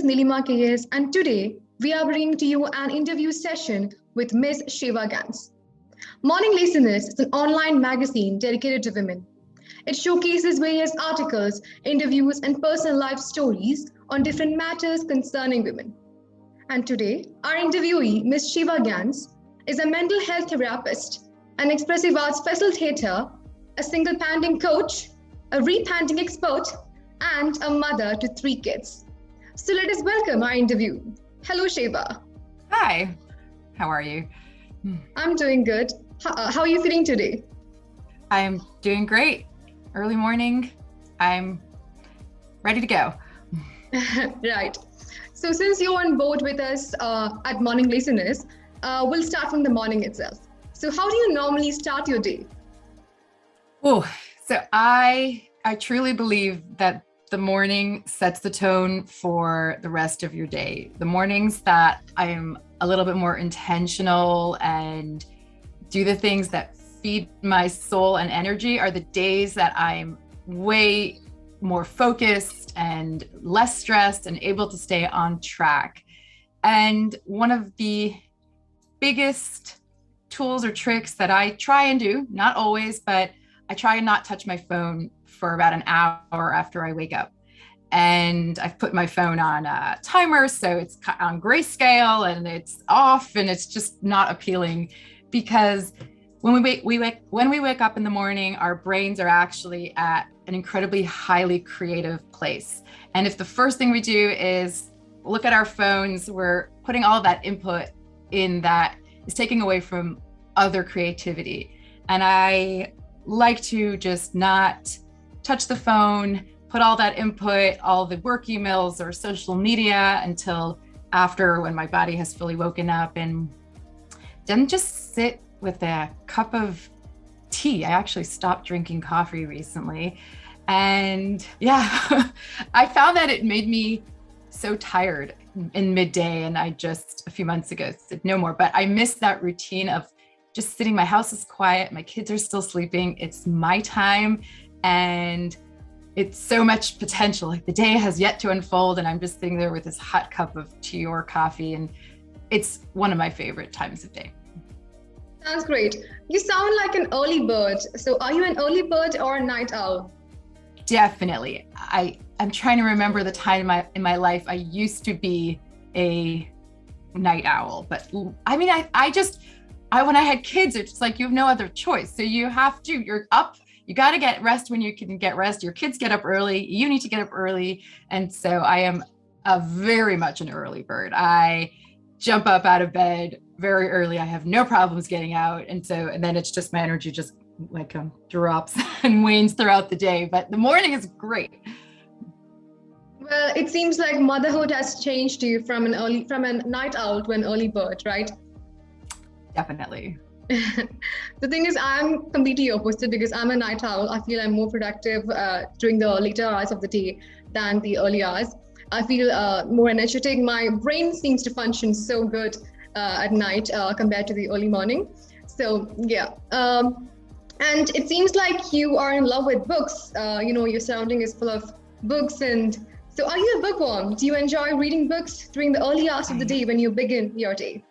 is Nilima KS, and today we are bringing to you an interview session with Miss Sheva Ganz. Morning Listeners is an online magazine dedicated to women. It showcases various articles, interviews, and personal life stories on different matters concerning women. And today, our interviewee, Miss Sheva Ganz, is a mental health therapist, an expressive arts facilitator, a single parenting coach, a reparenting expert, and a mother to 3 kids. So let us welcome our interview. Hello, Sheva. Hi, how are you? I'm doing good. How are you feeling today? I'm doing great. Early morning, I'm ready to go. Right. So since you're on board with us at Morning Listeners, we'll start from the morning itself. So how do you normally start your day? Oh, so I truly believe that the morning sets the tone for the rest of your day. The mornings that I'm a little bit more intentional and do the things that feed my soul and energy are the days that I'm way more focused and less stressed and able to stay on track. And one of the biggest tools or tricks that I try and do, not always, but I try and not touch my phone for about an hour after I wake up. And I've put my phone on a timer, so it's on grayscale and it's off, and it's just not appealing because when we wake up in the morning, our brains are actually at an incredibly highly creative place. And if the first thing we do is look at our phones, we're putting all of that input in that is taking away from other creativity. And I like to just not touch the phone, put all that input, all the work emails or social media until after when my body has fully woken up, and then just sit with a cup of tea. I actually stopped drinking coffee recently. And yeah, I found that it made me so tired in midday. And I just a few months ago said no more, but I miss that routine of just sitting. My house is quiet. My kids are still sleeping. It's my time. And it's so much potential. Like the day has yet to unfold. And I'm just sitting there with this hot cup of tea or coffee. And it's one of my favorite times of day. Sounds great. You sound like an early bird. So are you an early bird or a night owl? Definitely. I'm trying to remember the time in my life I used to be a night owl. But I mean, when I had kids, it's like you have no other choice. So you're up. You got to get rest when you can get rest. Your kids get up early. You need to get up early. And so I am very much an early bird. I jump up out of bed very early. I have no problems getting out. And then it's just my energy just like drops and wanes throughout the day. But the morning is great. Well, it seems like motherhood has changed you from a night owl to an early bird, right? Definitely. The thing is, I'm completely opposite because I'm a night owl. I feel I'm more productive during the later hours of the day than the early hours. I feel more energetic. My brain seems to function so good at night compared to the early morning. So yeah. And it seems like you are in love with books. Your surrounding is full of books. And so are you a bookworm? Do you enjoy reading books during the early hours of the day when you begin your day?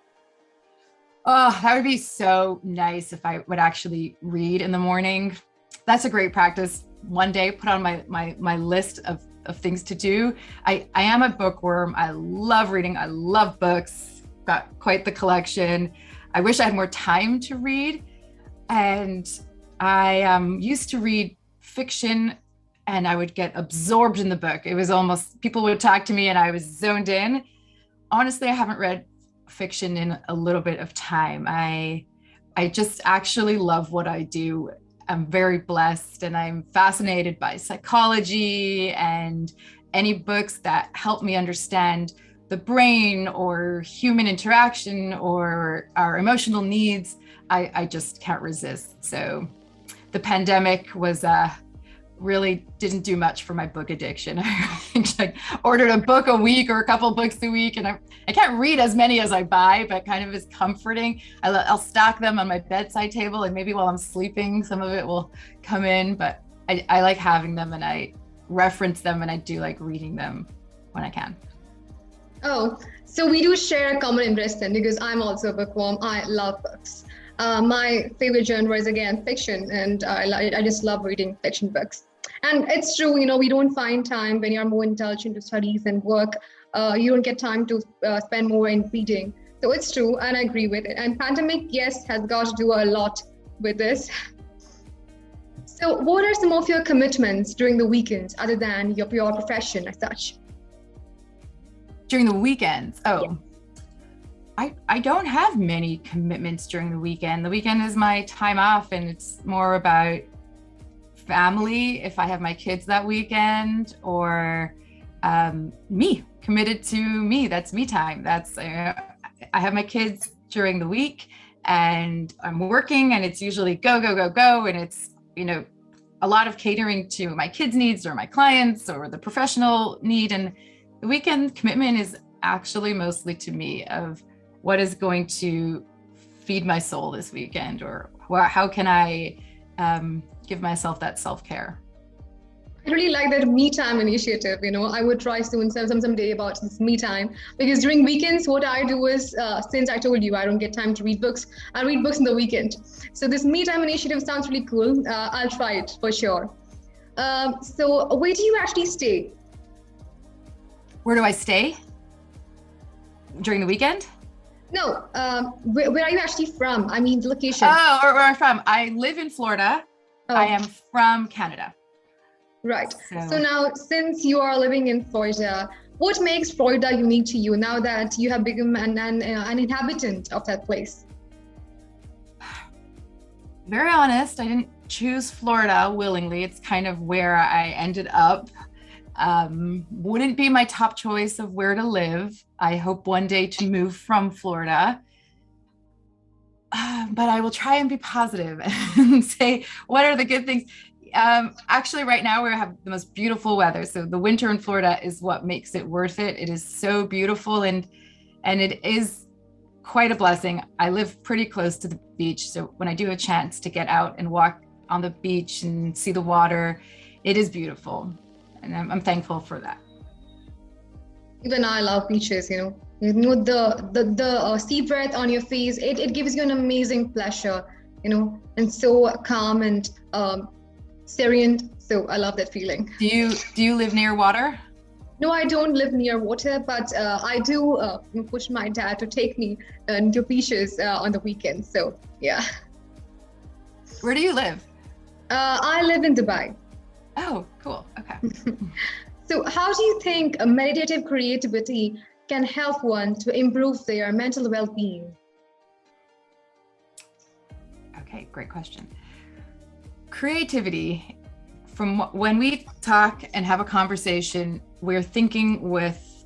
Oh, that would be so nice if I would actually read in the morning. That's a great practice. One day, put on my list of things to do. I am a bookworm. I love reading. I love books. Got quite the collection. I wish I had more time to read. And I used to read fiction and I would get absorbed in the book. It was almost, people would talk to me and I was zoned in. Honestly, I haven't read fiction in a little bit of time. I just actually love what I do. I'm very blessed and I'm fascinated by psychology and any books that help me understand the brain or human interaction or our emotional needs. I just can't resist. So the pandemic was really didn't do much for my book addiction. I ordered a book a week or a couple books a week, and I can't read as many as I buy, but kind of is comforting. I'll stack them on my bedside table, and maybe while I'm sleeping, some of it will come in, but I like having them and I reference them and I do like reading them when I can. Oh, so we do share a common interest then because I'm also a bookworm. I love books. My favorite genre is again fiction, and I just love reading fiction books. And it's true, we don't find time when you're more indulged into studies and work. You don't get time to spend more in reading. So it's true, and I agree with it. And pandemic, yes, has got to do a lot with this. So, what are some of your commitments during the weekends other than your profession as such? During the weekends, Yeah. I don't have many commitments during the weekend. The weekend is my time off, and it's more about family, if I have my kids that weekend, or me, committed to me. That's me time. I have my kids during the week and I'm working, and it's usually go, go, go, go. And it's, a lot of catering to my kids' needs or my clients or the professional need. And the weekend commitment is actually mostly to me of what is going to feed my soul this weekend, or how can I give myself that self-care. I really like that me time initiative. I would try soon someday about this me time, because during weekends, what I do is, since I told you I don't get time to read books, I read books in the weekend. So this me time initiative sounds really cool. I'll try it for sure. So where do you actually stay? Where do I stay during the weekend? No, where are you actually from? I mean, the location. Oh, where I'm from. I live in Florida. Oh. I am from Canada. Right. So now, since you are living in Florida, what makes Florida unique to you now that you have become an inhabitant of that place? Very honest, I didn't choose Florida willingly. It's kind of where I ended up. Wouldn't be my top choice of where to live. I hope one day to move from Florida. But I will try and be positive and say, what are the good things? Actually, right now we have the most beautiful weather. So the winter in Florida is what makes it worth it. It is so beautiful, and it is quite a blessing. I live pretty close to the beach. So when I do have a chance to get out and walk on the beach and see the water, it is beautiful. And I'm thankful for that. Even I love beaches, the sea breath on your face, it gives you an amazing pleasure, and so calm and serene. So I love that feeling. Do you live near water? No, I don't live near water, but I do push my dad to take me to beaches on the weekends. So yeah. Where do you live? I live in Dubai. Oh, cool. Okay. So how do you think a meditative creativity can help one to improve their mental well-being? Okay, great question. Creativity, from when we talk and have a conversation, we're thinking with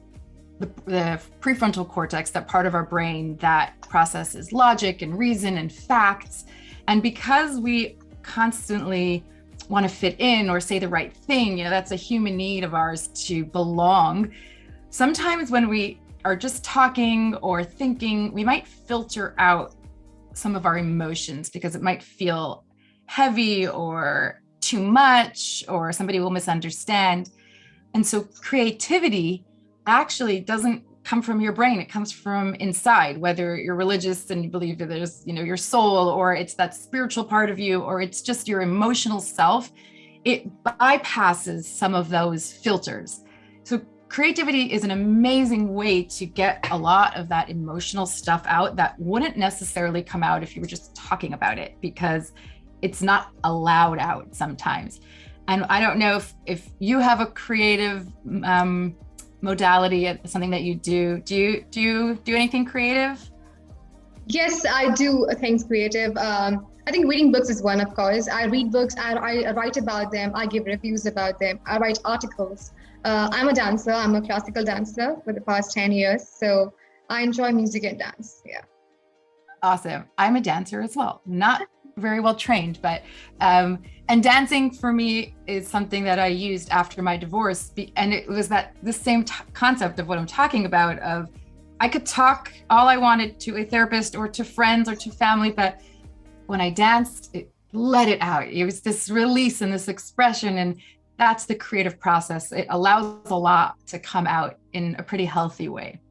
the prefrontal cortex, that part of our brain that processes logic and reason and facts. And because we constantly want to fit in or say the right thing, that's a human need of ours to belong. Sometimes when we are just talking or thinking, we might filter out some of our emotions because it might feel heavy or too much, or somebody will misunderstand. And so creativity actually doesn't come from your brain. It comes from inside, whether you're religious and you believe that there's, your soul, or it's that spiritual part of you, or it's just your emotional self. It bypasses some of those filters. So creativity is an amazing way to get a lot of that emotional stuff out that wouldn't necessarily come out if you were just talking about it, because it's not allowed out sometimes. And I don't know if you have a creative modality, something that you do. Do you do anything creative? Yes, I do things creative. I think reading books is one, of course. I read books, I write about them, I give reviews about them, I write articles. I'm a dancer, I'm a classical dancer for the past 10 years. So I enjoy music and dance, yeah. Awesome. I'm a dancer as well. Not very well trained, but and dancing for me is something that I used after my divorce, and it was the same concept of what I'm talking about. Of I could talk all I wanted to a therapist or to friends or to family, but when I danced, it let it out. It was this release and this expression, and that's the creative process. It allows a lot to come out in a pretty healthy way.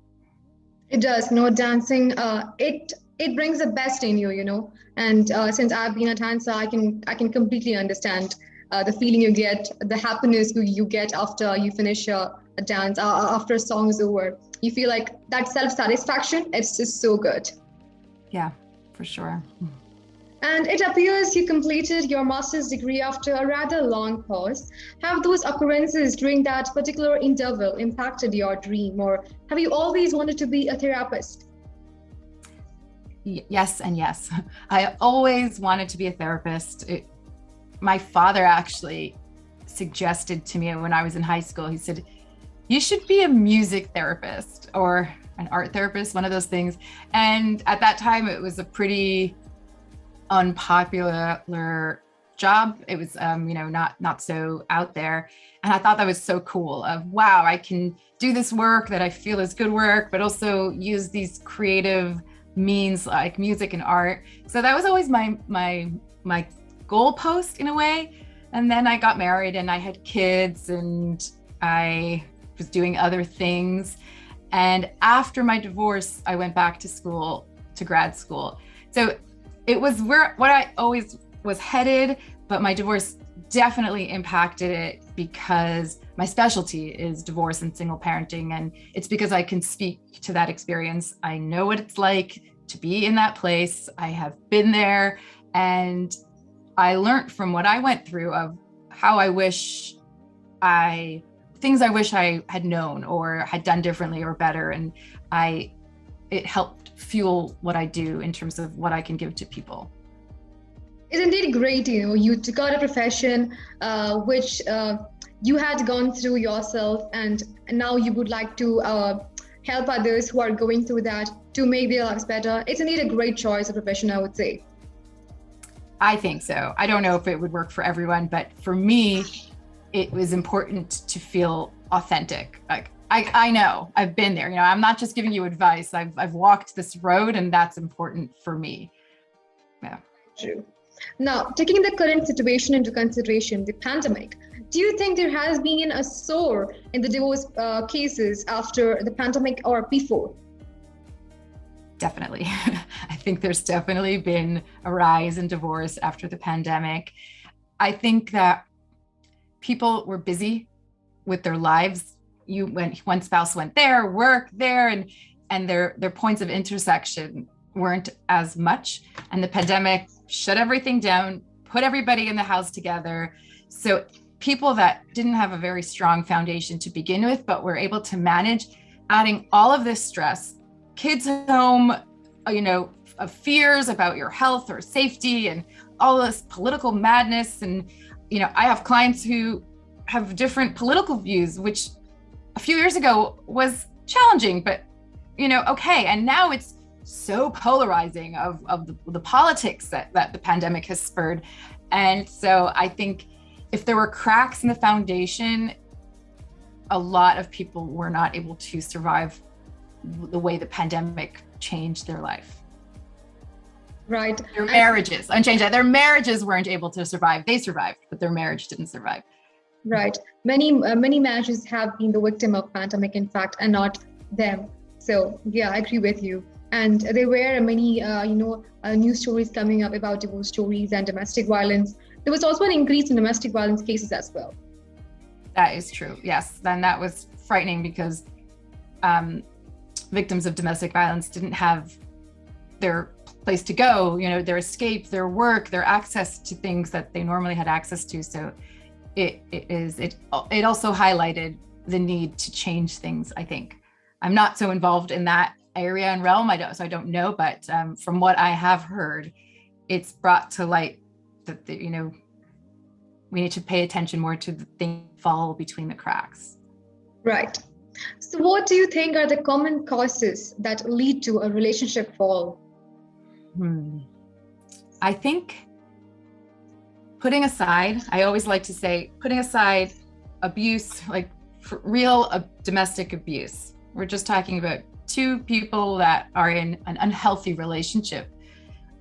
It does. No, dancing. It brings the best in you, you know. And since I've been a dancer, I can completely understand the feeling you get, the happiness you get after you finish a dance, after a song is over. You feel like that self satisfaction. It's just so good. Yeah, for sure. And it appears you completed your master's degree after a rather long pause. Have those occurrences during that particular interval impacted your dream, or have you always wanted to be a therapist? Yes and yes. I always wanted to be a therapist. My father actually suggested to me when I was in high school, he said, you should be a music therapist or an art therapist, one of those things. And at that time, it was a pretty unpopular job. It was, not so out there. And I thought that was so cool of, wow, I can do this work that I feel is good work, but also use these creative means like music and art. So that was always my goalpost in a way. And then I got married and I had kids and I was doing other things. And after my divorce, I went back to school, to grad school. So it was what I always was headed, but my divorce definitely impacted it because my specialty is divorce and single parenting. And it's because I can speak to that experience. I know what it's like to be in that place. I have been there and I learned from what I went through of how things I wish I had known or had done differently or better. And it helped fuel what I do in terms of what I can give to people. It's indeed great, you know, you took out a profession which you had gone through yourself, and now you would like to help others who are going through that to make their lives better. It's indeed a great choice of profession, I would say. I think so. I don't know if it would work for everyone, but for me, it was important to feel authentic. Like I know I've been there, you know, I'm not just giving you advice. I've walked this road and that's important for me. Yeah. True. Now, taking the current situation into consideration, the pandemic, do you think there has been a soar in the divorce cases after the pandemic or before? Definitely. I think there's definitely been a rise in divorce after the pandemic. I think that people were busy with their lives. One spouse went there, work there, and their points of intersection weren't as much. And the pandemic shut everything down, put everybody in the house together. So people that didn't have a very strong foundation to begin with, but were able to manage, adding all of this stress, kids home, fears about your health or safety and all this political madness. And, I have clients who have different political views, which a few years ago was challenging, but, okay. And now it's so polarizing of the politics that the pandemic has spurred. And so I think if there were cracks in the foundation, a lot of people were not able to survive the way the pandemic changed their life. Right. Their marriages, unchanged that. Their marriages weren't able to survive. They survived, but their marriage didn't survive. Right. Many marriages have been the victim of pandemic, in fact, and not them. So yeah, I agree with you. And there were many, news stories coming up about divorce stories and domestic violence. There was also an increase in domestic violence cases as well. That is true. Yes. Then that was frightening because victims of domestic violence didn't have their place to go, their escape, their work, their access to things that they normally had access to. So it also highlighted the need to change things, I think. I'm not so involved in that area and realm, so I don't know, but from what I have heard, it's brought to light that we need to pay attention more to the things that fall between the cracks. Right. So what do you think are the common causes that lead to a relationship fall? I think I always like to say, putting aside abuse, like real domestic abuse. We're just talking about two people that are in an unhealthy relationship.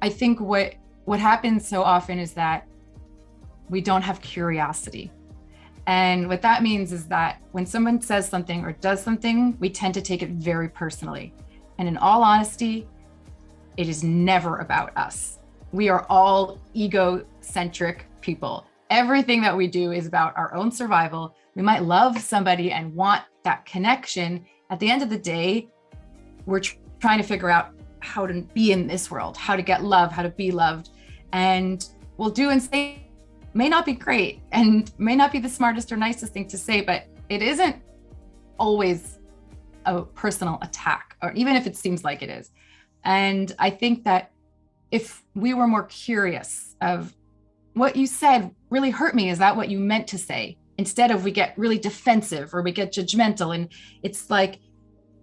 I think what happens so often is that we don't have curiosity. And what that means is that when someone says something or does something, we tend to take it very personally. And in all honesty, it is never about us. We are all egocentric people. Everything that we do is about our own survival. We might love somebody and want that connection. At the end of the day, we're trying to figure out how to be in this world, how to get love, how to be loved. And we'll do and say may not be great and may not be the smartest or nicest thing to say, but it isn't always a personal attack, or even if it seems like it is. And I think that if we were more curious of what you said really hurt me, is that what you meant to say? Instead of we get really defensive or we get judgmental, and it's like,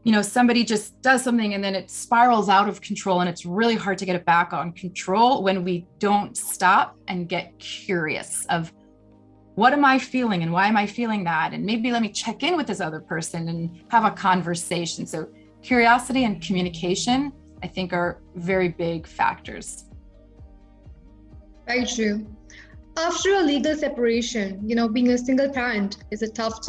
you know, somebody just does something and then it spirals out of control, and it's really hard to get it back on control when we don't stop and get curious of what am I feeling and why am I feeling that? And maybe let me check in with this other person and have a conversation. So curiosity and communication, I think, are very big factors. Very true. After a legal separation, you know, being a single parent is a tough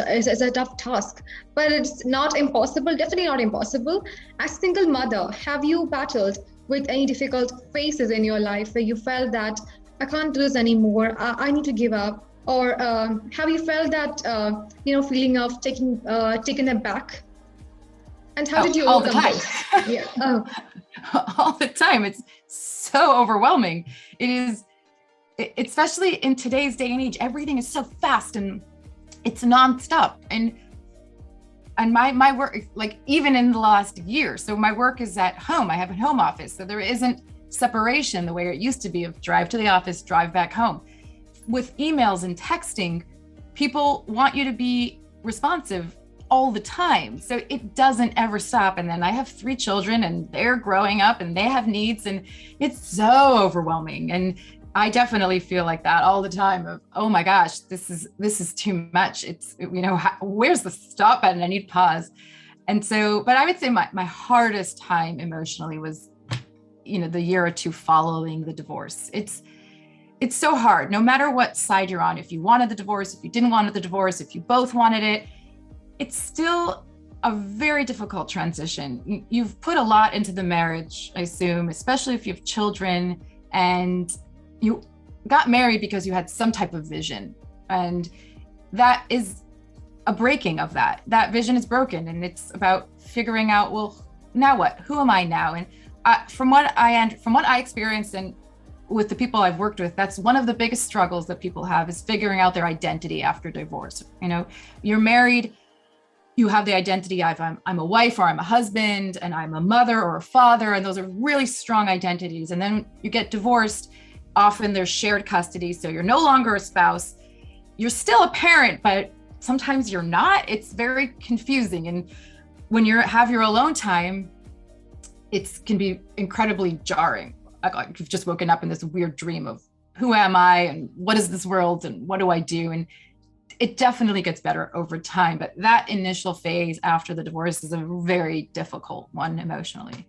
task, but it's not impossible, definitely not impossible. As a single mother, have you battled with any difficult phases in your life where you felt that I can't do this anymore, I need to give up? Or have you felt that, feeling of taken aback? And how did you all the overcome time? this? Yeah. All the time. It's so overwhelming. It is. Especially in today's day and age, everything is so fast and it's nonstop. And my work, like even in the last year, so my work is at home. I have a home office, so there isn't separation the way it used to be of drive to the office, drive back home. With emails and texting, people want you to be responsive all the time. So it doesn't ever stop. And then I have 3 children and they're growing up and they have needs, and it's so overwhelming. And I definitely feel like that all the time of, oh my gosh, this is too much. It's, you know, where's the stop button? I need pause. And so, but I would say my hardest time emotionally was, you know, the year or 2 following the divorce. It's so hard, no matter what side you're on. If you wanted the divorce, if you didn't want the divorce, if you both wanted it, it's still a very difficult transition. You've put a lot into the marriage, I assume, especially if you have children, and you got married because you had some type of vision, and that is a breaking of that. That vision is broken, and it's about figuring out, well, now what? Who am I now? And from what I experienced and with the people I've worked with, that's one of the biggest struggles that people have, is figuring out their identity after divorce. You know, you're married, you have the identity of I'm a wife, or I'm a husband, and I'm a mother or a father, and those are really strong identities. And then you get divorced. Often there's shared custody, so you're no longer a spouse. You're still a parent, but sometimes you're not. It's very confusing. And when you have your alone time, it can be incredibly jarring. Like you've just woken up in this weird dream of who am I and what is this world and what do I do? And it definitely gets better over time. But that initial phase after the divorce is a very difficult one emotionally.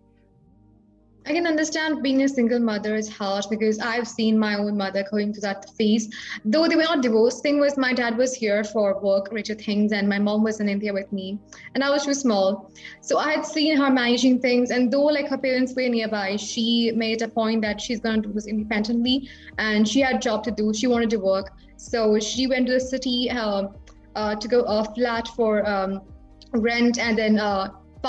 I can understand being a single mother is hard, because I've seen my own mother going through that phase. Though they were not divorced, thing was my dad was here for work, richer things, and my mom was in India with me, and I was too small. So I had seen her managing things, and though like her parents were nearby, she made a point that she's going to do this independently, and she had a job to do. She wanted to work, so she went to the city to go a flat for rent, and then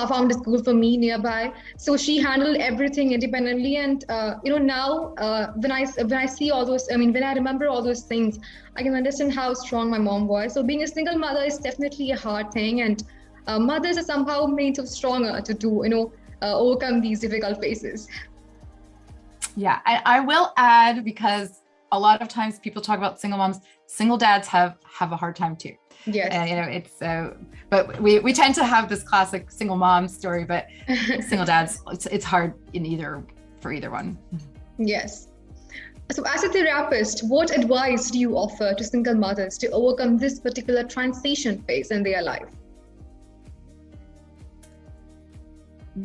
found a school for me nearby. So she handled everything independently. And now when I see all those, when I remember all those things, I can understand how strong my mom was. So being a single mother is definitely a hard thing, and mothers are somehow made so stronger to do, overcome these difficult phases. Yeah, I will add, because a lot of times people talk about single moms, single dads have a hard time too. Yes. It's but we tend to have this classic single mom story, but single dads, it's hard for either one. Yes. So as a therapist, what advice do you offer to single mothers to overcome this particular transition phase in their life?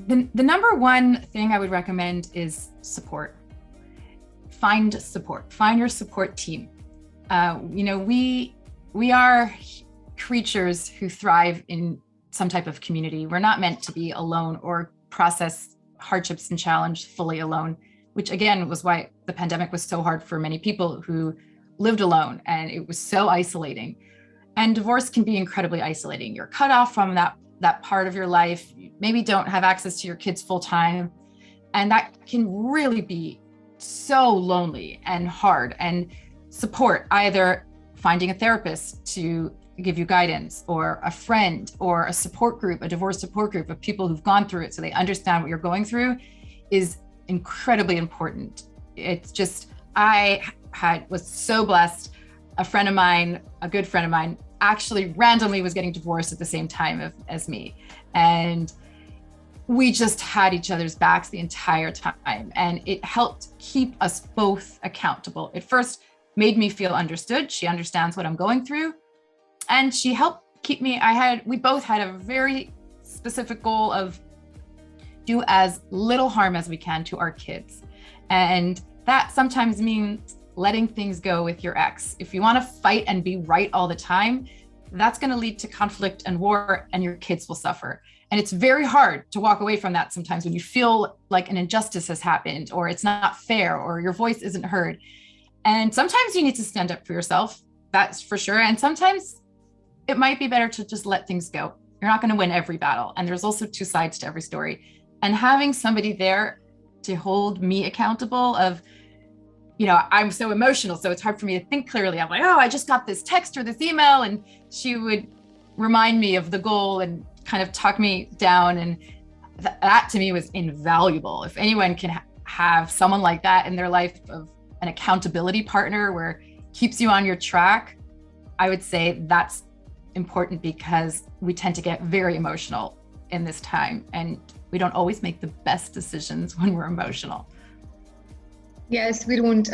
The number one thing I would recommend is support. Find support. Find your support team. We are creatures who thrive in some type of community. We're not meant to be alone or process hardships and challenge fully alone, which again was why the pandemic was so hard for many people who lived alone, and it was so isolating. And divorce can be incredibly isolating. You're cut off from that part of your life. You maybe don't have access to your kids full time. And that can really be so lonely and hard. And support, either finding a therapist to give you guidance, or a friend, or a support group, a divorce support group of people who've gone through it so they understand what you're going through, is incredibly important. It's just, was so blessed. A friend of mine, a good friend of mine, actually randomly was getting divorced at the same time as me. And we just had each other's backs the entire time. And it helped keep us both accountable. It first made me feel understood. She understands what I'm going through. And she helped keep me, we both had a very specific goal of do as little harm as we can to our kids. And that sometimes means letting things go with your ex. If you want to fight and be right all the time, that's going to lead to conflict and war, and your kids will suffer. And it's very hard to walk away from that sometimes when you feel like an injustice has happened, or it's not fair, or your voice isn't heard. And sometimes you need to stand up for yourself, that's for sure. And sometimes it might be better to just let things go. You're not going to win every battle. And there's also two sides to every story. And having somebody there to hold me accountable of, I'm so emotional, so it's hard for me to think clearly. I'm like, oh, I just got this text or this email, and she would remind me of the goal and kind of talk me down. And that to me was invaluable. If anyone can have someone like that in their life, of an accountability partner where it keeps you on your track, I would say that's important, because we tend to get very emotional in this time, and we don't always make the best decisions when we're emotional. Yes, we don't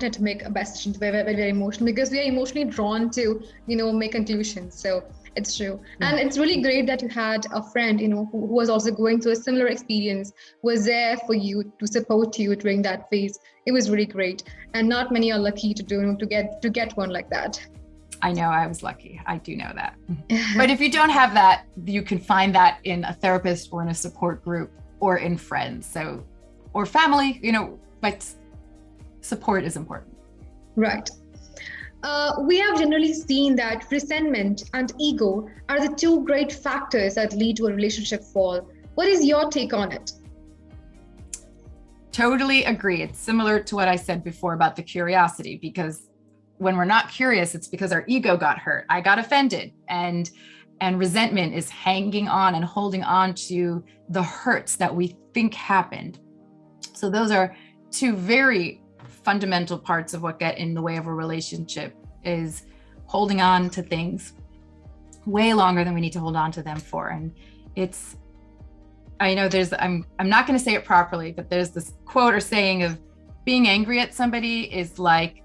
tend to make a best decisions. We're very, very emotional, because we are emotionally drawn to, make conclusions. So it's true. Yeah. And it's really great that you had a friend, who was also going through a similar experience, was there for you to support you during that phase. It was really great. And not many are lucky to get one like that. I know I was lucky. I do know that. But if you don't have that, you can find that in a therapist, or in a support group, or in friends, or family, but support is important. Right. We have generally seen that resentment and ego are the two great factors that lead to a relationship fall. What is your take on it? Totally agree. It's similar to what I said before about the curiosity, because when we're not curious, it's because our ego got hurt. I got offended, and resentment is hanging on and holding on to the hurts that we think happened. So those are two very fundamental parts of what get in the way of a relationship, is holding on to things way longer than we need to hold on to them for. And I'm not going to say it properly, but there's this quote or saying of being angry at somebody is like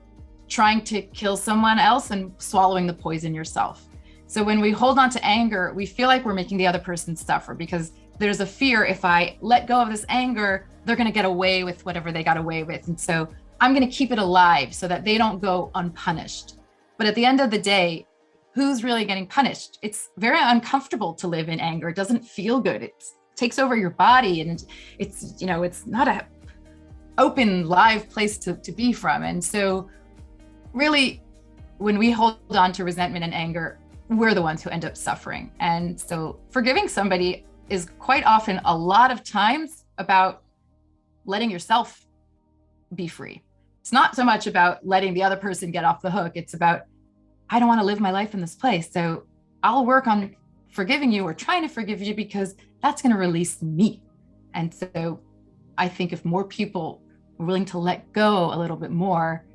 trying to kill someone else and swallowing the poison yourself. So when we hold on to anger, we feel like we're making the other person suffer, because there's a fear, if I let go of this anger, they're going to get away with whatever they got away with. And so I'm going to keep it alive so that they don't go unpunished. But at the end of the day, who's really getting punished? It's very uncomfortable to live in anger. It doesn't feel good. It takes over your body, and it's not a open, live place to be from. And so really, when we hold on to resentment and anger, we're the ones who end up suffering. And so forgiving somebody is quite often, a lot of times, about letting yourself be free. It's not so much about letting the other person get off the hook. It's about, I don't want to live my life in this place, so I'll work on forgiving you, or trying to forgive you, because that's going to release me. And so I think if more people are willing to let go a little bit more,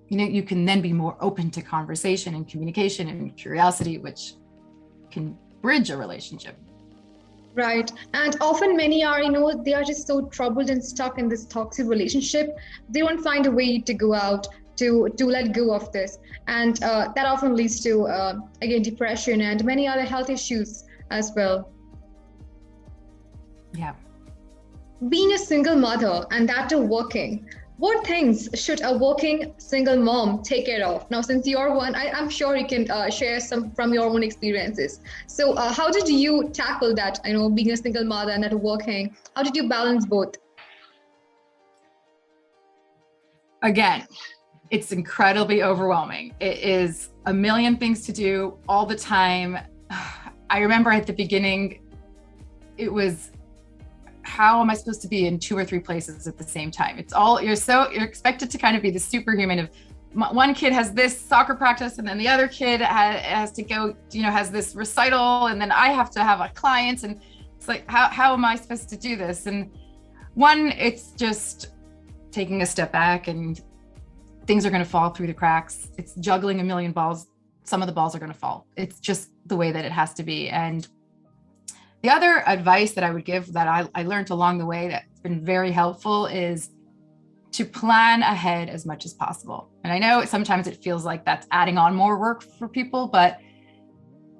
you can then be more open to conversation and communication and curiosity, which can bridge a relationship. Right. And often many are, they are just so troubled and stuck in this toxic relationship. They won't find a way to go out, to let go of this. And that often leads to, again, depression and many other health issues as well. Yeah. Being a single mother, and that too working, What things should a working single mom take care of? Now, since you're one, I'm sure you can share some from your own experiences. So, how did you tackle that? Being a single mother and working. How did you balance both? Again, it's incredibly overwhelming. It is a million things to do all the time. I remember at the beginning, it was, how am I supposed to be in 2 or 3 places at the same time? It's all, you're expected to kind of be the superhuman of, one kid has this soccer practice and then the other kid has to go, has this recital, and then I have to have a client, and it's like, how am I supposed to do this? And one, it's just taking a step back, and things are going to fall through the cracks. It's juggling a million balls. Some of the balls are going to fall. It's just the way that it has to be. And the other advice that I would give that I learned along the way that's been very helpful is to plan ahead as much as possible. And I know sometimes it feels like that's adding on more work for people, but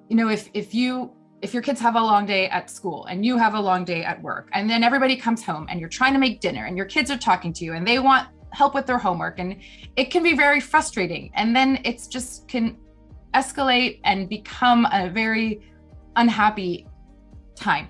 if your kids have a long day at school and you have a long day at work, and then everybody comes home and you're trying to make dinner and your kids are talking to you and they want help with their homework, and it can be very frustrating. And then it's just can escalate and become a very unhappy time.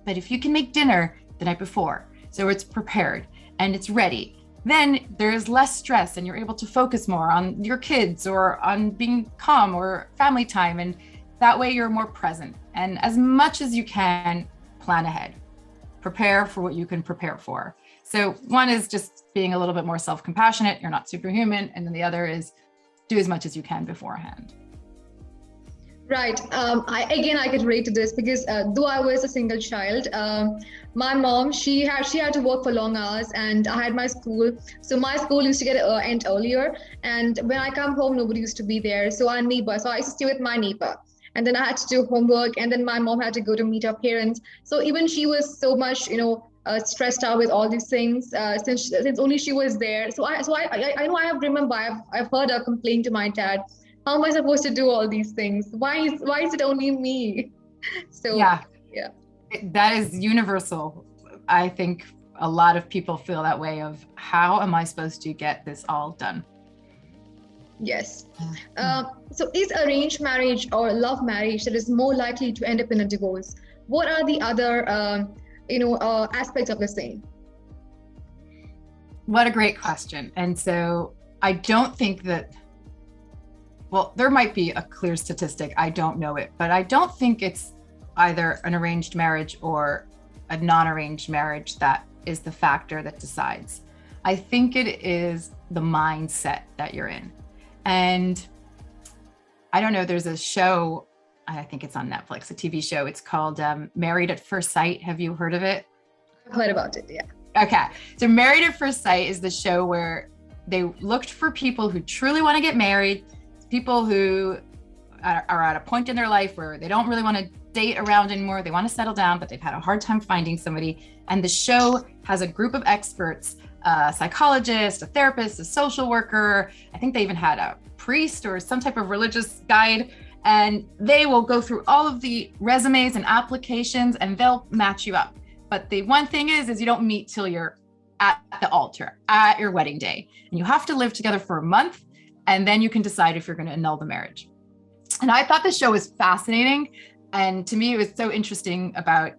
But if you can make dinner the night before, so it's prepared and it's ready, then there's less stress and you're able to focus more on your kids or on being calm or family time. And that way you're more present. And as much as you can, plan ahead. Prepare for what you can prepare for. So one is just being a little bit more self-compassionate. You're not superhuman. And then the other is do as much as you can beforehand. Right. I could relate to this because though I was a single child, my mom, she had to work for long hours, and I had my school. So my school used to get end earlier, and when I come home, nobody used to be there. So our neighbor, so I used to stay with my neighbor, and then I had to do homework, and then my mom had to go to meet her parents. So even she was so much, stressed out with all these things since only she was there. So I know I've heard her complain to my dad. How am I supposed to do all these things? Why is it only me? So yeah. That is universal. I think a lot of people feel that way of how am I supposed to get this all done? Yes. So is arranged marriage or love marriage that is more likely to end up in a divorce? What are the other aspects of the same? What a great question. And so I don't think that, well, there might be a clear statistic, I don't know it, but I don't think it's either an arranged marriage or a non-arranged marriage that is the factor that decides. I think it is the mindset that you're in. And I don't know, there's a show, I think it's on Netflix, a TV show, it's called Married at First Sight. Have you heard of it? I've heard about it, yeah. Okay, so Married at First Sight is the show where they looked for people who truly want to get married, people who are at a point in their life where they don't really want to date around anymore. They want to settle down, but they've had a hard time finding somebody. And the show has a group of experts, a psychologist, a therapist, a social worker. I think they even had a priest or some type of religious guide. And they will go through all of the resumes and applications and they'll match you up. But the one thing is you don't meet till you're at the altar, at your wedding day. And you have to live together for a month. And then you can decide if you're going to annul the marriage. And I thought this show was fascinating. And to me, it was so interesting about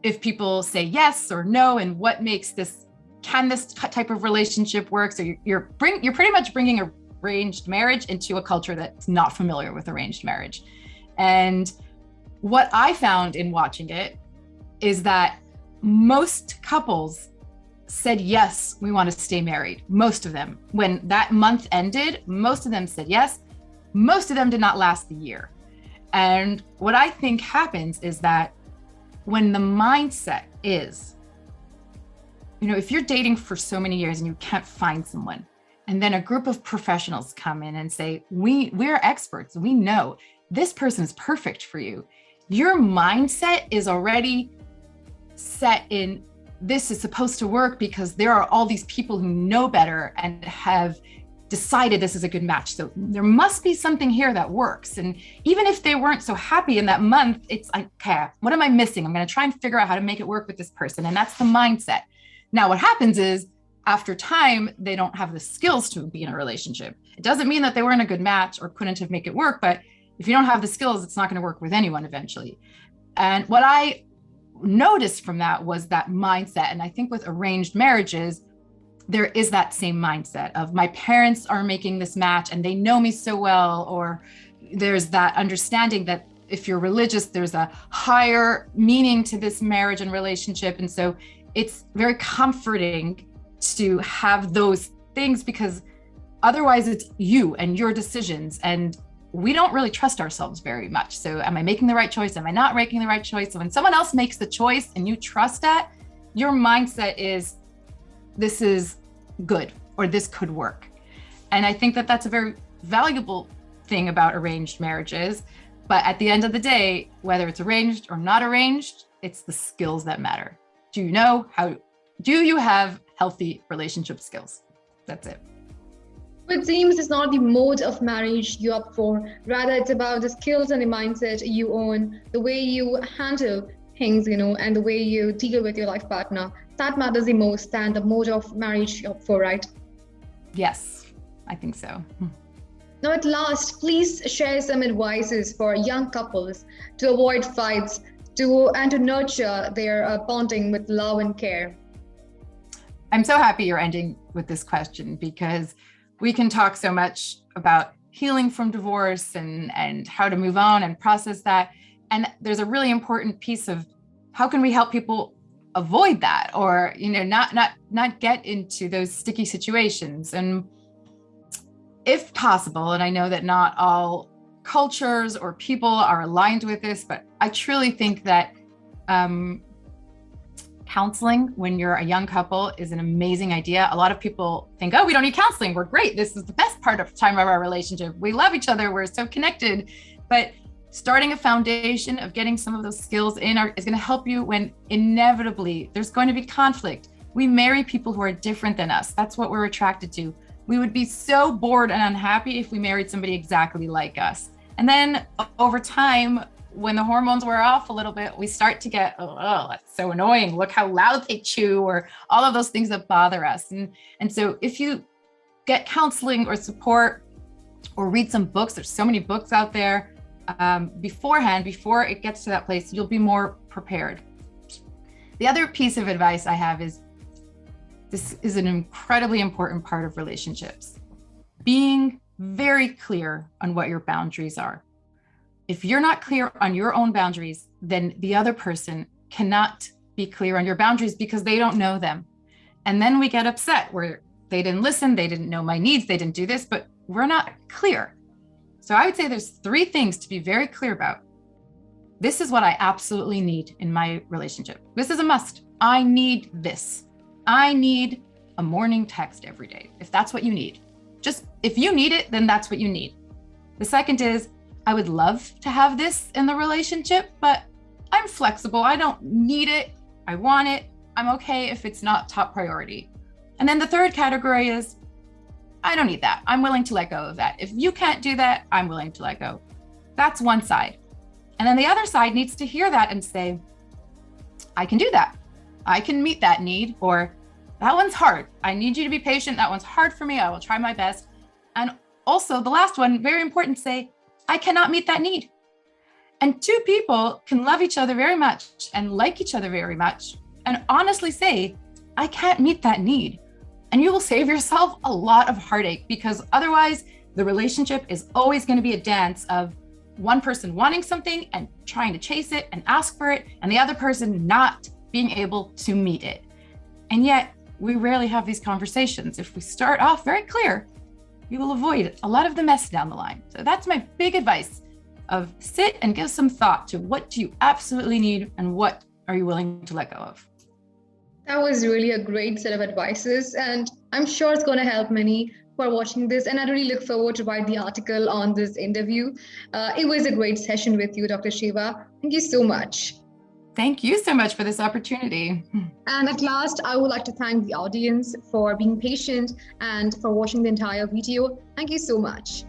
if people say yes or no, and what makes this, can this type of relationship work? So you're pretty much bringing arranged marriage into a culture that's not familiar with arranged marriage. And what I found in watching it is that most couples said, yes, we want to stay married. Most of them, when that month ended, most of them said yes. Most of them did not last the year. And what I think happens is that when the mindset is, if you're dating for so many years and you can't find someone, and then a group of professionals come in and say, we're experts, we know this person is perfect for you. Your mindset is already set in, this is supposed to work because there are all these people who know better and have decided this is a good match. So there must be something here that works. And even if they weren't so happy in that month, it's like, okay, what am I missing? I'm going to try and figure out how to make it work with this person. And that's the mindset. Now, what happens is after time, they don't have the skills to be in a relationship. It doesn't mean that they weren't a good match or couldn't have make it work, but if you don't have the skills, it's not going to work with anyone eventually. And what I noticed from that was that mindset. And I think with arranged marriages, there is that same mindset of my parents are making this match and they know me so well, or there's that understanding that if you're religious, there's a higher meaning to this marriage and relationship. And so it's very comforting to have those things, because otherwise it's you and your decisions, and we don't really trust ourselves very much. So am I making the right choice? Am I not making the right choice? So when someone else makes the choice and you trust that, your mindset is, this is good, or this could work. And I think that that's a very valuable thing about arranged marriages. But at the end of the day, whether it's arranged or not arranged, it's the skills that matter. Do you have healthy relationship skills? That's it. It seems it's not the mode of marriage you're up for. Rather, it's about the skills and the mindset you own, the way you handle things, and the way you deal with your life partner. That matters the most than the mode of marriage you're up for, right? Yes, I think so. Now, at last, please share some advices for young couples to avoid fights, and to nurture their bonding with love and care. I'm so happy you're ending with this question, because we can talk so much about healing from divorce and how to move on and process that. And there's a really important piece of how can we help people avoid that, or, not get into those sticky situations. And if possible, and I know that not all cultures or people are aligned with this, but I truly think that counseling when you're a young couple is an amazing idea. A lot of people think, oh, we don't need counseling. We're great. This is the best time of our relationship. We love each other. We're so connected. But starting a foundation of getting some of those skills in is going to help you when inevitably there's going to be conflict. We marry people who are different than us. That's what we're attracted to. We would be so bored and unhappy if we married somebody exactly like us. And then over time, when the hormones wear off a little bit, we start to get, oh, that's so annoying. Look how loud they chew, or all of those things that bother us. And so if you get counseling or support or read some books, there's so many books out there beforehand, before it gets to that place, you'll be more prepared. The other piece of advice I have is, this is an incredibly important part of relationships. Being very clear on what your boundaries are. If you're not clear on your own boundaries, then the other person cannot be clear on your boundaries, because they don't know them. And then we get upset where they didn't listen, they didn't know my needs, they didn't do this, but we're not clear. So I would say there's 3 things to be very clear about. This is what I absolutely need in my relationship. This is a must. I need this. I need a morning text every day, if that's what you need. Just if you need it, then that's what you need. The second is, I would love to have this in the relationship, but I'm flexible. I don't need it. I want it. I'm okay if it's not top priority. And then the third category is, I don't need that. I'm willing to let go of that. If you can't do that, I'm willing to let go. That's one side. And then the other side needs to hear that and say, I can do that. I can meet that need, or that one's hard. I need you to be patient. That one's hard for me. I will try my best. And also the last one, very important, say, I cannot meet that need. And 2 people can love each other very much and like each other very much and honestly say, I can't meet that need. And you will save yourself a lot of heartache, because otherwise the relationship is always going to be a dance of one person wanting something and trying to chase it and ask for it, and the other person not being able to meet it. And yet we rarely have these conversations. If we start off very clear, we will avoid a lot of the mess down the line. So that's my big advice, of sit and give some thought to what do you absolutely need and what are you willing to let go of. That was really a great set of advices, and I'm sure it's going to help many who are watching this. And I really look forward to write the article on this interview. It was a great session with you, Dr. Sheva. Thank you so much. Thank you so much for this opportunity. And at last, I would like to thank the audience for being patient and for watching the entire video. Thank you so much.